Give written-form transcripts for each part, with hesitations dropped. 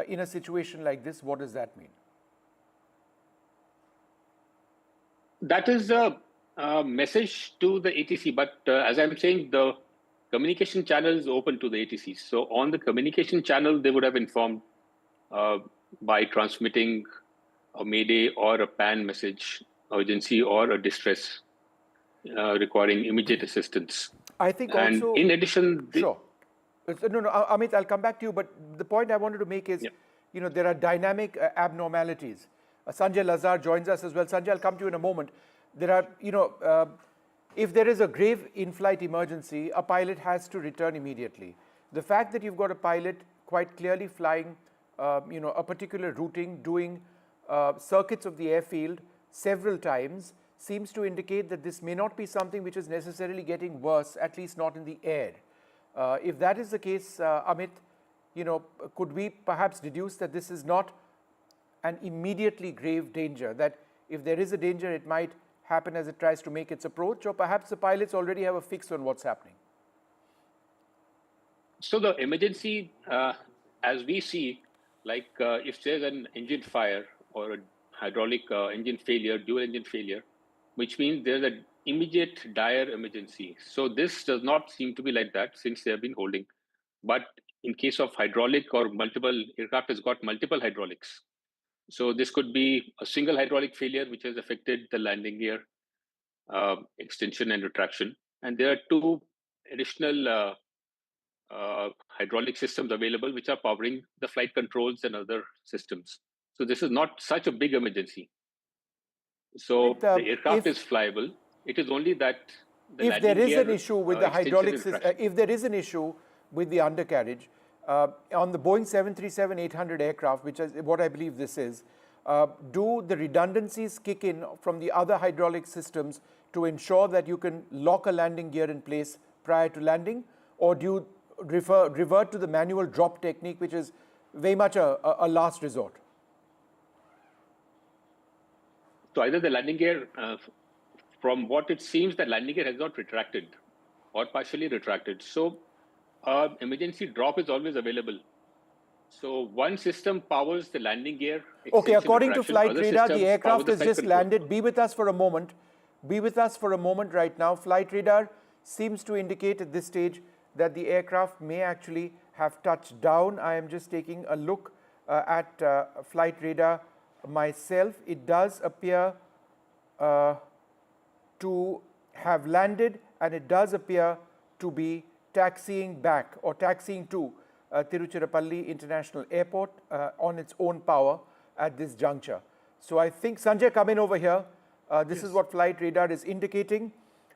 in a situation like this, what does that mean? That is a message to the ATC, but as I'm saying, the communication channel is open to the ATC. So on the communication channel, they would have informed by transmitting a mayday or a PAN message, urgency or a distress requiring immediate assistance. I think and also, in addition, sure. No, Amit, I'll come back to you, but the point I wanted to make is, there are dynamic abnormalities. Sanjay Lazar joins us as well. Sanjay, I'll come to you in a moment. There are, if there is a grave in-flight emergency, a pilot has to return immediately. The fact that you've got a pilot quite clearly flying, a particular routing, doing circuits of the airfield several times, seems to indicate that this may not be something which is necessarily getting worse, at least not in the air. If that is the case, Amit, could we perhaps deduce that this is not an immediately grave danger, that if there is a danger, it might happen as it tries to make its approach, or perhaps the pilots already have a fix on what's happening? So the emergency, as we see, like if there's an engine fire or a hydraulic engine failure, dual engine failure, which means there's an immediate dire emergency. So this does not seem to be like that since they have been holding. But in case of hydraulic or multiple aircraft has got multiple hydraulics. So this could be a single hydraulic failure which has affected the landing gear extension and retraction. And there are two additional hydraulic systems available which are powering the flight controls and other systems. So this is not such a big emergency. So the aircraft is flyable. It is only that if there is an issue with the hydraulic system, if there is an issue with the undercarriage on the Boeing 737-800 aircraft, which is what I believe this is, do the redundancies kick in from the other hydraulic systems to ensure that you can lock a landing gear in place prior to landing, or do you revert to the manual drop technique, which is very much a last resort? So either the landing gear, from what it seems, the landing gear has not retracted or partially retracted. So emergency drop is always available. So one system powers the landing gear. Okay, according to flight radar, the aircraft has just landed. Be with us for a moment. Be with us for a moment right now. Flight radar seems to indicate at this stage that the aircraft may actually have touched down. I am just taking a look at flight radar myself. It does appear to have landed, and it does appear to be taxiing back or taxiing to Tiruchirappalli International Airport on its own power at this juncture. So I think, Sanjay, come in over here. This is what flight radar is indicating.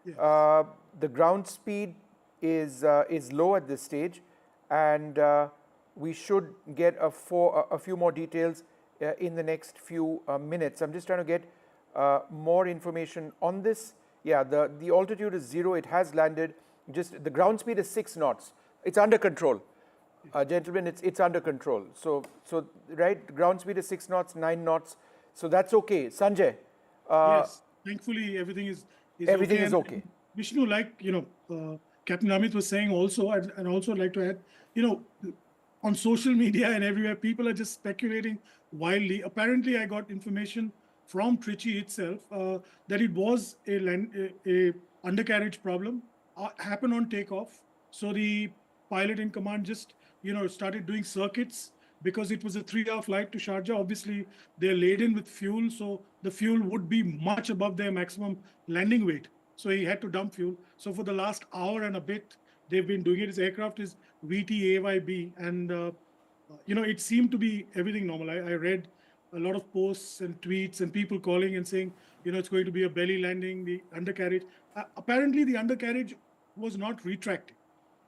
The ground speed is low at this stage, and we should get a few more details in the next few minutes. I'm just trying to get more information on this. Yeah, the altitude is 0. It has landed. Just the ground speed is 6 knots. It's under control, gentlemen. It's under control. So right, ground speed is 6 knots, 9 knots. So that's okay. Sanjay. Yes, thankfully everything is okay. Vishnu, like Captain Amit was saying also, and also like to add, on social media and everywhere, people are just speculating wildly. Apparently, I got information from Trichy itself that it was a undercarriage problem, happened on takeoff. So the pilot in command just started doing circuits because it was a 3-hour flight to Sharjah. Obviously, they're laden with fuel, so the fuel would be much above their maximum landing weight. So he had to dump fuel. So for the last hour and a bit, they've been doing it. His aircraft is VTAYB, and it seemed to be everything normal. I read a lot of posts and tweets and people calling and saying, it's going to be a belly landing, the undercarriage. Apparently, the undercarriage was not retracting.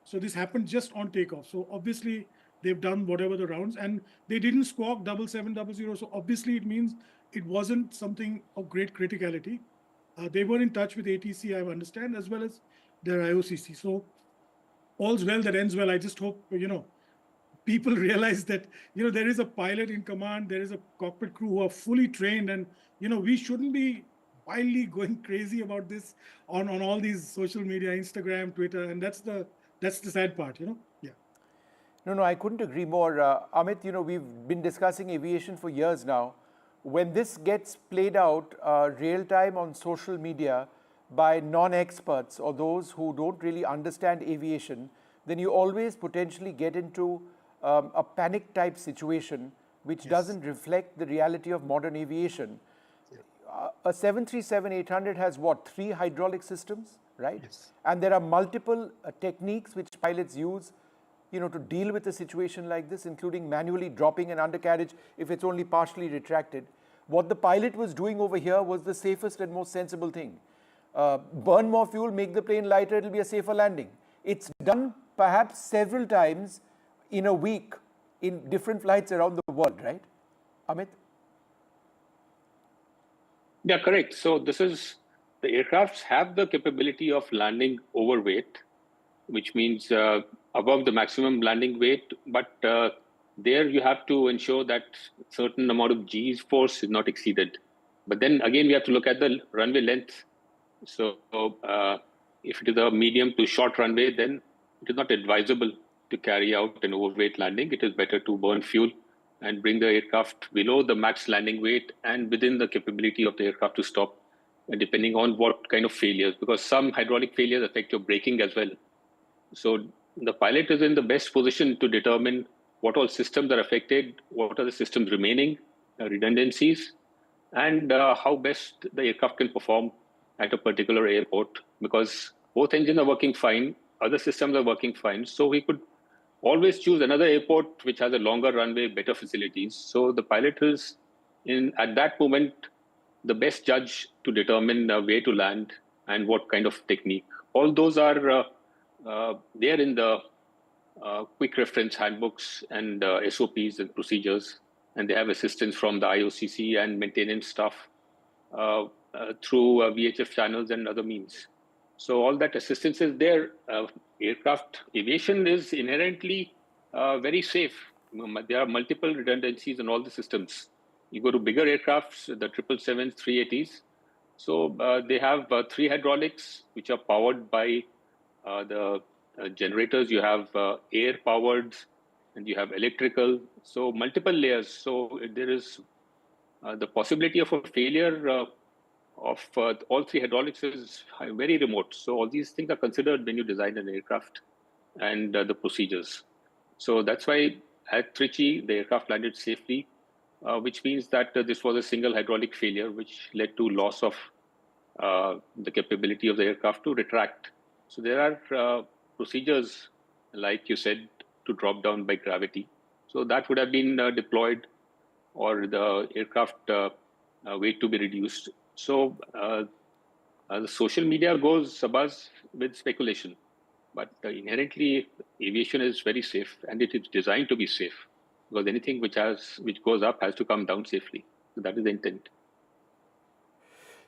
So this happened just on takeoff. So obviously, they've done whatever the rounds, and they didn't squawk 7700. So obviously, it means it wasn't something of great criticality. They were in touch with ATC, I understand, as well as their IOCC. So all's well that ends well. I just hope, people realize that, there is a pilot in command, there is a cockpit crew who are fully trained, and, we shouldn't be wildly going crazy about this on all these social media, Instagram, Twitter, and that's the sad part, Yeah. No, I couldn't agree more. Amit, we've been discussing aviation for years now. When this gets played out real time on social media by non-experts or those who don't really understand aviation, then you always potentially get into a panic type situation which doesn't reflect the reality of modern aviation. A 737-800 has what, 3 hydraulic systems, right? Yes. And there are multiple techniques which pilots use, to deal with a situation like this, including manually dropping an undercarriage if it's only partially retracted. What the pilot was doing over here was the safest and most sensible thing. Burn more fuel, make the plane lighter, it'll be a safer landing. It's done perhaps several times in a week in different flights around the world, right? Amit? Yeah, correct. So the aircrafts have the capability of landing overweight, which means above the maximum landing weight, but there you have to ensure that certain amount of G's force is not exceeded. But then again, we have to look at the runway length. So if it is a medium to short runway, then it is not advisable to carry out an overweight landing. It is better to burn fuel and bring the aircraft below the max landing weight and within the capability of the aircraft to stop, depending on what kind of failures, because some hydraulic failures affect your braking as well. So the pilot is in the best position to determine what all systems are affected, what are the systems remaining, redundancies, and how best the aircraft can perform at a particular airport, because both engines are working fine, other systems are working fine. So we could always choose another airport which has a longer runway, better facilities. So the pilot is, at that moment, the best judge to determine where to land and what kind of technique. All those are there in the quick reference handbooks and SOPs and procedures, and they have assistance from the IOCC and maintenance staff through VHF channels and other means. So all that assistance is there. Aircraft aviation is inherently very safe. There are multiple redundancies in all the systems. You go to bigger aircrafts, the 777s, 380s. So they have 3 hydraulics, which are powered by the generators. You have air powered, and you have electrical. So multiple layers. So there is the possibility of a failure of all 3 hydraulics is very remote. So all these things are considered when you design an aircraft and the procedures. So that's why at Trichy, the aircraft landed safely, which means that this was a single hydraulic failure, which led to loss of the capability of the aircraft to retract. So there are procedures, like you said, to drop down by gravity. So that would have been deployed, or the aircraft weight to be reduced. So the social media goes abuzz with speculation, but inherently aviation is very safe, and it is designed to be safe, because anything which goes up has to come down safely. So that is the intent.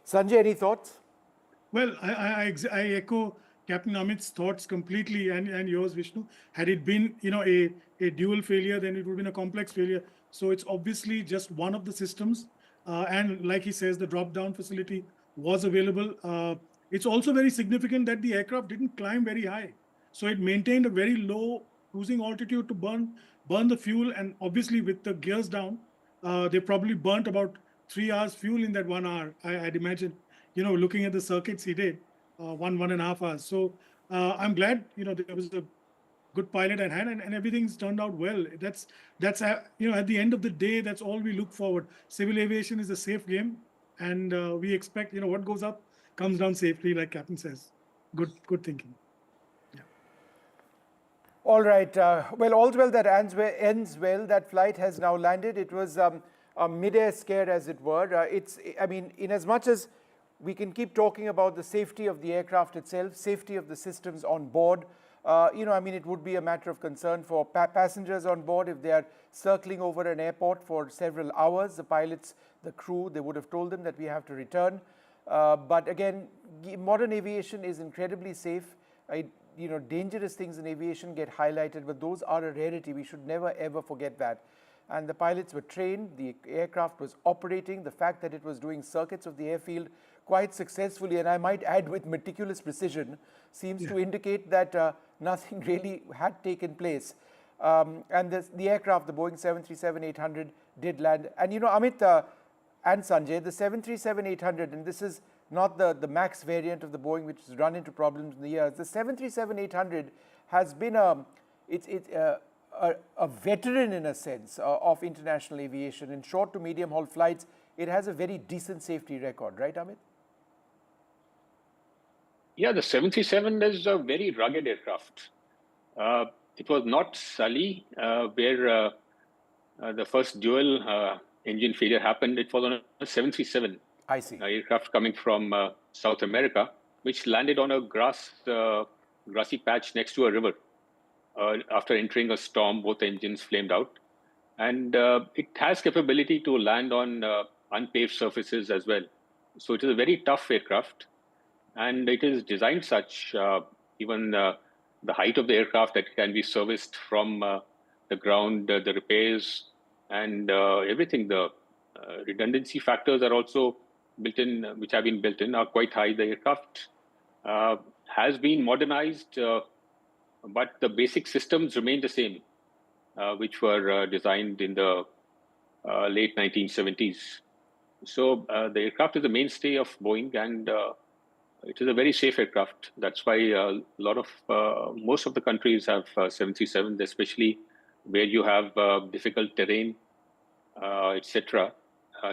Sanjay, any thoughts? Well, I echo Captain Amit's thoughts completely, and yours, Vishnu. Had it been, a dual failure, then it would have been a complex failure. So it's obviously just one of the systems. And like he says, the drop-down facility was available. It's also very significant that the aircraft didn't climb very high. So it maintained a very low cruising altitude to burn the fuel. And obviously with the gears down, they probably burnt about 3 hours fuel in that 1 hour, I'd imagine, looking at the circuits he did, 1.5 hours. So I'm glad, there was a good pilot at hand, and everything's turned out well. That's at the end of the day, that's all we look forward. Civil aviation is a safe game, and we expect, what goes up comes down safely, like Captain says. Good thinking. Yeah. All right. Well, all's well that ends well. That flight has now landed. It was a mid-air scare, as it were. In as much as we can keep talking about the safety of the aircraft itself, safety of the systems on board, it would be a matter of concern for passengers on board if they are circling over an airport for several hours. The pilots, the crew, they would have told them that we have to return. But again, modern aviation is incredibly safe. Dangerous things in aviation get highlighted, but those are a rarity. We should never, ever forget that. And the pilots were trained, the aircraft was operating, the fact that it was doing circuits of the airfield quite successfully, and I might add with meticulous precision, seems to indicate that nothing really had taken place. And the aircraft, the Boeing 737-800, did land. And Amit and Sanjay, the 737-800, and this is not the MAX variant of the Boeing, which has run into problems in the years. The 737-800 has been a veteran, in a sense, of international aviation. In short to medium haul flights, it has a very decent safety record, right, Amit? Yeah, the 737 is a very rugged aircraft. It was not Sully, where the first dual engine failure happened. It was on a 737 I see. Aircraft coming from South America, which landed on a grassy patch next to a river. After entering a storm, both engines flamed out. And it has capability to land on unpaved surfaces as well. So it is a very tough aircraft. And it is designed such, even the height of the aircraft, that can be serviced from the ground, the repairs, and everything. The redundancy factors are also built in, which have been built in, are quite high. The aircraft has been modernized, but the basic systems remain the same, which were designed in the late 1970s. So the aircraft is the mainstay of Boeing, and it is a very safe aircraft. That's why most of the countries have 737s, especially where you have difficult terrain, etc.,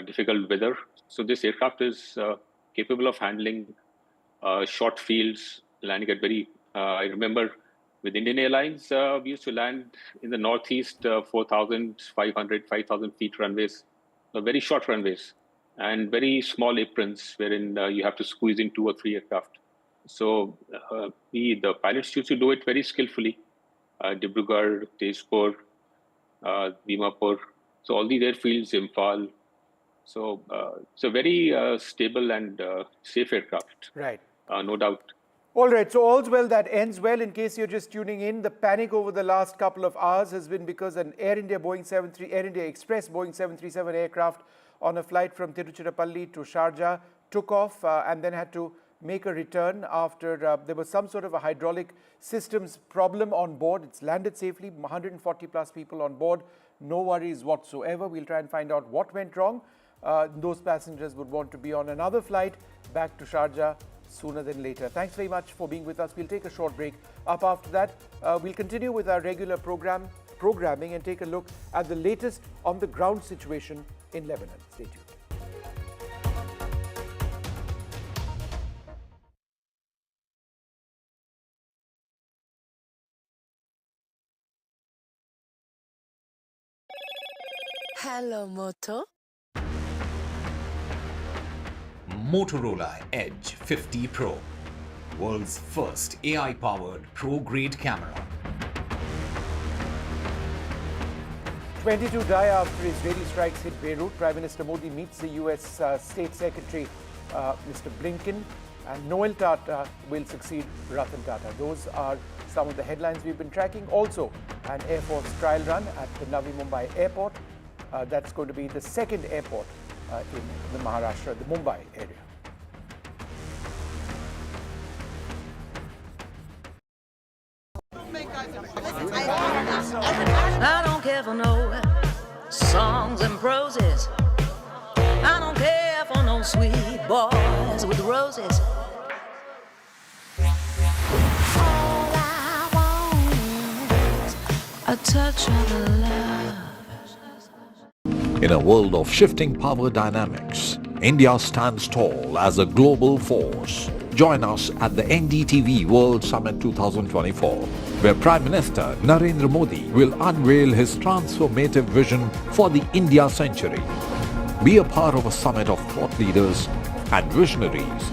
difficult weather. So this aircraft is capable of handling short fields, landing at very, I remember with Indian Airlines, we used to land in the Northeast 4,500, 5,000 feet runways, very short runways, and very small aprons wherein you have to squeeze in 2 or 3 aircraft. So the pilots used to do it very skillfully. Dibrugarh, Tezpur, Dimapur, so all these airfields, Imphal. So it's a very stable and safe aircraft. Right. No doubt. All right, so all's well that ends well. In case you're just tuning in, the panic over the last couple of hours has been because an Air India Express Boeing 737 aircraft on a flight from Tiruchirappalli to Sharjah took off and then had to make a return after there was some sort of a hydraulic systems problem on board. It's landed safely, 140 plus people on board, no worries whatsoever. We'll try and find out what went wrong. Those passengers would want to be on another flight back to Sharjah sooner than later. Thanks very much for being with us. We'll take a short break. Up after that, we'll continue with our regular programming and take a look at the latest on the ground situation in Lebanon. Stay tuned. Hello, Moto. Motorola Edge 50 Pro, world's first AI-powered pro-grade camera. 22 die after Israeli strikes hit Beirut, Prime Minister Modi meets the US State Secretary Mr. Blinken, and Noel Tata will succeed Ratan Tata. Those are some of the headlines we've been tracking. Also, an Air Force trial run at the Navi Mumbai airport. That's going to be the second airport in the Maharashtra, the Mumbai area. I don't care for no songs and proses. I don't care for no sweet boys with roses. All I want is a touch of love. In a world of shifting power dynamics, India stands tall as a global force. Join us at the NDTV World Summit 2024, where Prime Minister Narendra Modi will unveil his transformative vision for the India century. Be a part of a summit of thought leaders and visionaries,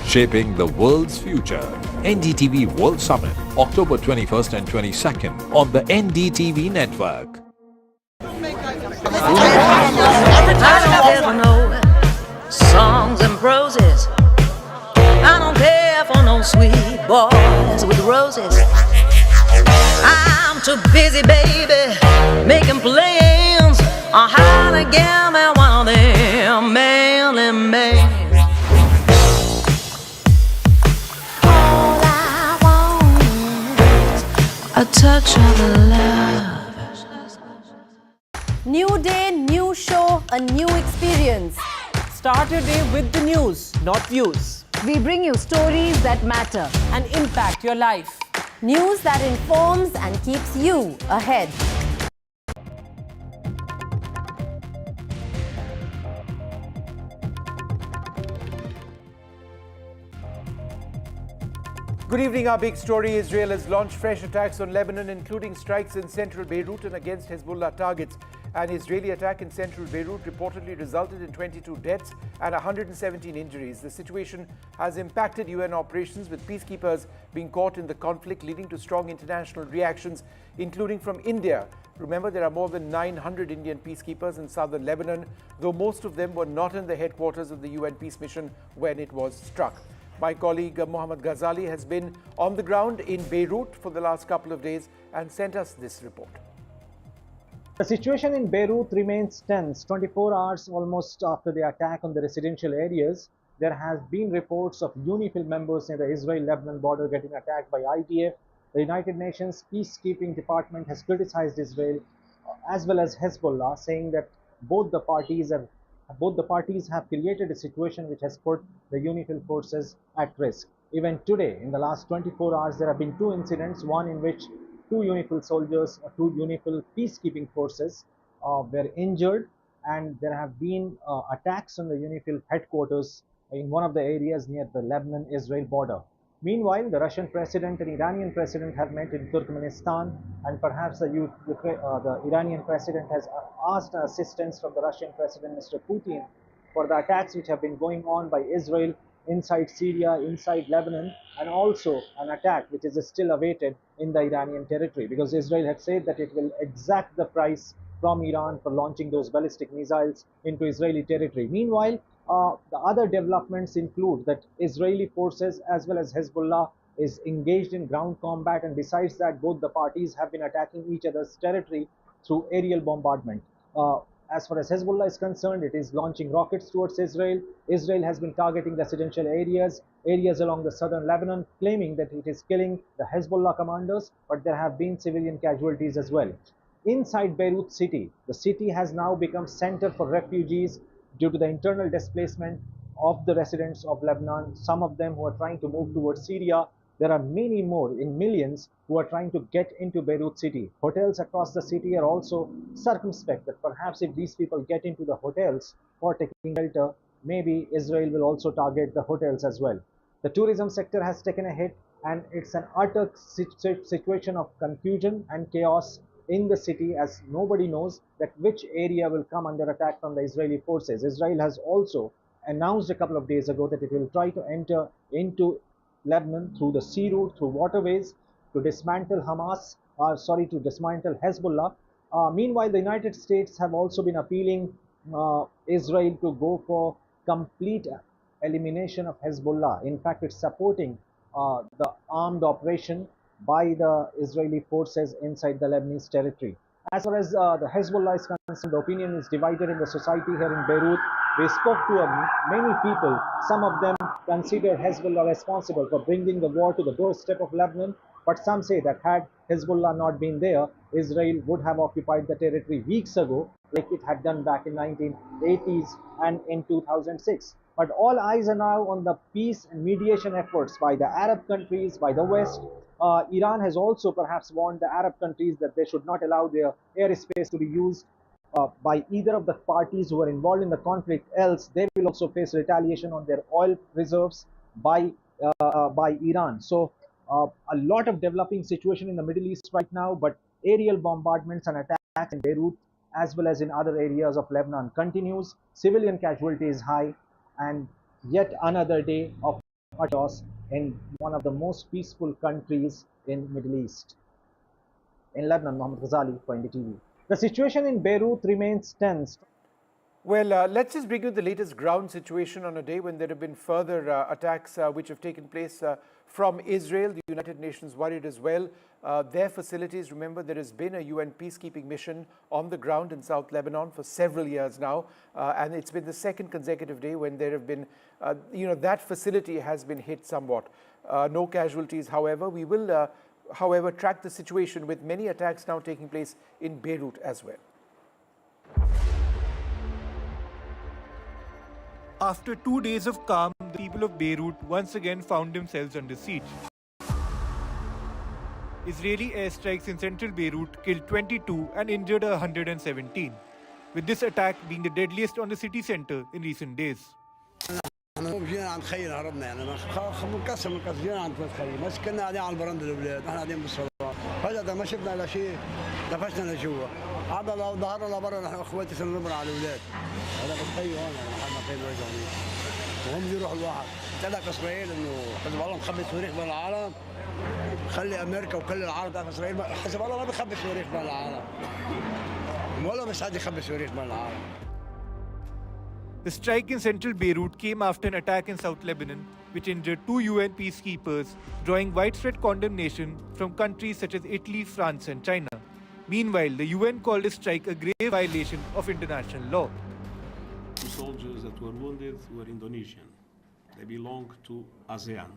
shaping the world's future. NDTV World Summit, October 21st and 22nd on the NDTV network. I don't care for no songs and proses. I don't care for no sweet boys with roses. I'm too busy, baby, making plans on how to get me one of them manly men. All I want is a touch of love. New day, new show, a new experience. Start your day with the news, not views, We bring you stories that matter. and impact your life. News that informs and keeps you ahead. Good evening. Our big story: Israel has launched fresh attacks on Lebanon, including strikes in central Beirut and against Hezbollah targets. An Israeli attack in central Beirut reportedly resulted in 22 deaths and 117 injuries. The situation has impacted UN operations, with peacekeepers being caught in the conflict, leading to strong international reactions, including from India. Remember, there are more than 900 Indian peacekeepers in southern Lebanon, though most of them were not in the headquarters of the UN peace mission when it was struck. My colleague Mohammed Ghazali has been on the ground in Beirut for the last couple of days and sent us this report. The situation in Beirut remains tense. 24 hours almost after the attack on the residential areas, there has been reports of UNIFIL members near the Israel-Lebanon border getting attacked by IDF. The United Nations Peacekeeping Department has criticized Israel as well as Hezbollah, saying that both the parties have created a situation which has put the UNIFIL forces at risk. Even today, in the last 24 hours, there have been two incidents, one in which two UNIFIL soldiers, two UNIFIL peacekeeping forces were injured, and there have been attacks on the UNIFIL headquarters in one of the areas near the Lebanon-Israel border. Meanwhile, the Russian president and Iranian president have met in Turkmenistan, and perhaps the Iranian president has asked assistance from the Russian president, Mr. Putin, for the attacks which have been going on by Israel inside Syria, inside Lebanon, and also an attack which is still awaited in the Iranian territory, because Israel had said that it will exact the price from Iran for launching those ballistic missiles into Israeli territory. Meanwhile, the other developments include that Israeli forces as well as Hezbollah is engaged in ground combat, and besides that, both the parties have been attacking each other's territory through aerial bombardment. As far as Hezbollah is concerned, it is launching rockets towards Israel. Israel has been targeting residential areas along the southern Lebanon, claiming that it is killing the Hezbollah commanders, but there have been civilian casualties as well. Inside Beirut city, the city has now become center for refugees due to the internal displacement of the residents of Lebanon, some of them who are trying to move towards Syria. There are many more, in millions, who are trying to get into Beirut city. Hotels across the city are also circumspect that perhaps if these people get into the hotels for taking shelter, maybe Israel will also target the hotels as well. The tourism sector has taken a hit, and it's an utter situation of confusion and chaos in the city, as nobody knows that which area will come under attack from the Israeli forces. Israel has also announced a couple of days ago that it will try to enter into Lebanon through the sea route, through waterways, to dismantle to dismantle Hezbollah. Meanwhile, the United States have also been appealing Israel to go for complete elimination of Hezbollah. In fact, it's supporting the armed operation by the Israeli forces inside the Lebanese territory. As far as the Hezbollah is concerned, the opinion is divided in the society here in Beirut. We spoke to many people. Some of them consider Hezbollah responsible for bringing the war to the doorstep of Lebanon, but some say that had Hezbollah not been there, Israel would have occupied the territory weeks ago, like it had done back in 1980s and in 2006. But all eyes are now on the peace and mediation efforts by the Arab countries, by the West. Iran has also perhaps warned the Arab countries that they should not allow their airspace to be used by either of the parties who are involved in the conflict, else they will also face retaliation on their oil reserves by Iran. So a lot of developing situation in the Middle East right now, but aerial bombardments and attacks in Beirut as well as in other areas of Lebanon continues. Civilian casualty is high, and yet another day of chaos in one of the most peaceful countries in Middle East. In Lebanon, Mohammed Ghazali for NDTV. The situation in Beirut remains tense. Well, let's just bring you the latest ground situation on a day when there have been further attacks which have taken place from Israel. The United Nations worried as well. Their facilities, remember, there has been a UN peacekeeping mission on the ground in South Lebanon for several years now, and it's been the second consecutive day when there have been, that facility has been hit somewhat. No casualties, however. We will however, track the situation with many attacks now taking place in Beirut as well. After 2 days of calm, the people of Beirut once again found themselves under siege. Israeli airstrikes in central Beirut killed 22 and injured 117, with this attack being the deadliest on the city centre in recent days. جينا عند خينا هربنا يعني منقسم جينا عند خي بس كنا قاعدين على البرندة الاولاد احنا قاعدين بالصالون فجأة ما شفنا الا شيء دفشنا لجوا عاد لو ظهرنا لبرا نحن اخواتي صرنا نمر على الاولاد هذا بالخي هون محمد خير رجعوني وهم بده يروح الواحد تلك اسرائيل انه حزب الله مخبي صواريخ بين العالم خلي امريكا وكل العالم تعرف اسرائيل حزب الله ما بيخبي صواريخ بين العالم ولا مستعد يخبي صواريخ بين العالم. The strike in central Beirut came after an attack in South Lebanon, which injured 2 UN peacekeepers, drawing widespread condemnation from countries such as Italy, France, and China. Meanwhile, the UN called the strike a grave violation of international law. The soldiers that were wounded were Indonesian. They belong to ASEAN.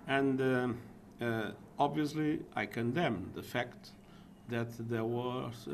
And obviously, I condemn the fact that there was